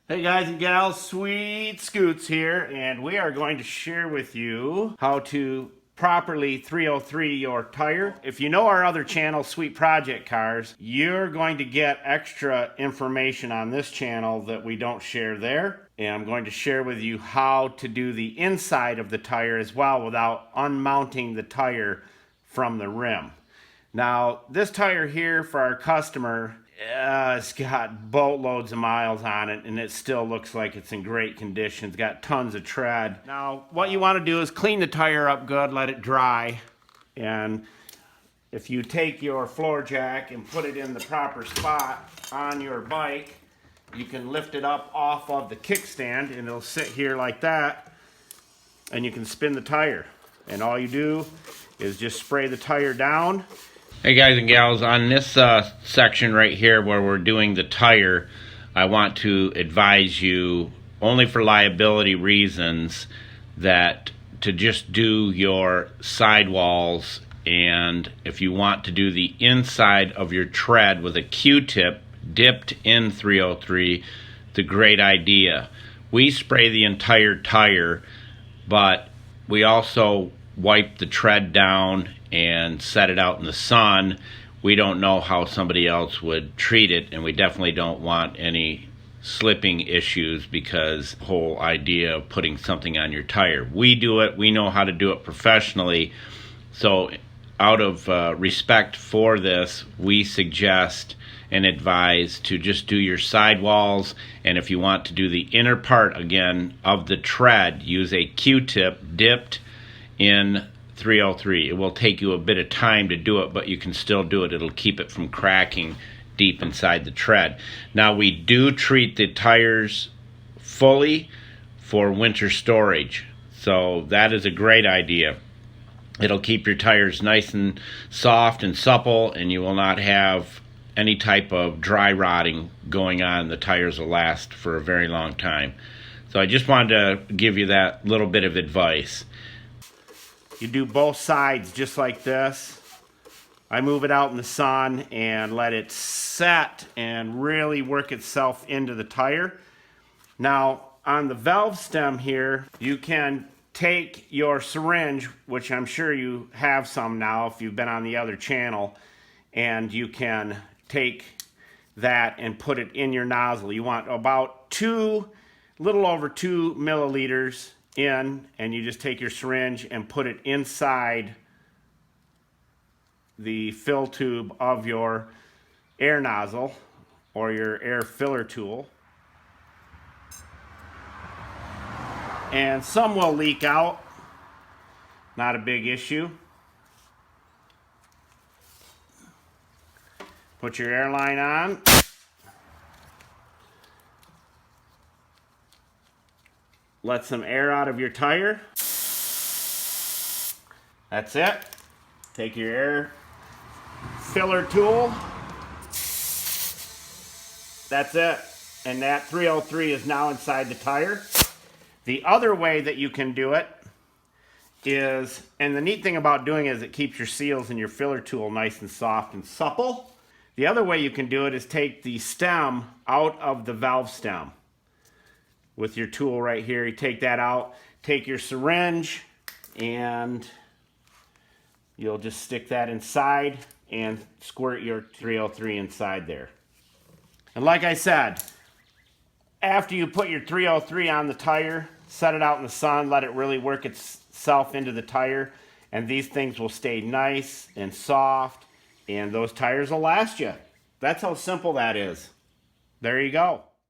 Hey guys and gals, Sweet Scoots here, and we are going to share with you how to properly 303 your tire. If you know our other channel, Sweet Project Cars, you're going to get extra information on this channel that we don't share there. And I'm going to share with you how to do the inside of the tire as well without unmounting the tire from the rim. Now, this tire here for our customer, it's got boatloads of miles on it, and it still looks like it's in great condition. It's got tons of tread. Now, what you want to do is clean the tire up good, let it dry, and if you take your floor jack and put it in the proper spot on your bike, you can lift it up off of the kickstand, and it'll sit here like that, and you can spin the tire. And all you do is just spray the tire down. Hey guys and gals, on this section right here where we're doing the tire, I want to advise you, only for liability reasons, that to just do your sidewalls, and if you want to do the inside of your tread with a Q-tip dipped in 303, it's a great idea. We spray the entire tire, but we also wipe the tread down and set it out in the sun. We don't know how somebody else would treat it, and we definitely don't want any slipping issues because the whole idea of putting something on your tire. We do it, we know how to do it professionally, so out of respect for this, we suggest and advise to just do your sidewalls, and if you want to do the inner part again of the tread, use a Q-tip dipped in 303. It will take you a bit of time to do it, but you can still do it. It'll keep it from cracking deep inside the tread. Now, we do treat the tires fully for winter storage, so that is a great idea. It'll keep your tires nice and soft and supple, and you will not have any type of dry rotting going on. The tires will last for a very long time. So I just wanted to give you that little bit of advice. You do both sides just like this. I move it out in the sun and let it set and really work itself into the tire. Now, on the valve stem here, you can take your syringe, which I'm sure you have some now if you've been on the other channel, and you can take that and put it in your nozzle. You want about little over 2 milliliters in, and you just take your syringe and put it inside the fill tube of your air nozzle or your air filler tool. And some will leak out, not a big issue. Put your air line on. Let some air out of your tire. That's it. Take your air filler tool. That's it. And that 303 is now inside the tire. The other way that you can do it is, and the neat thing about doing it is it keeps your seals and your filler tool nice and soft and supple. The other way you can do it is take the stem out of the valve stem. With your tool right here, you take that out, take your syringe, and you'll just stick that inside and squirt your 303 inside there. And like I said, after you put your 303 on the tire, set it out in the sun, let it really work itself into the tire, and these things will stay nice and soft, and those tires will last you. That's how simple that is. There you go.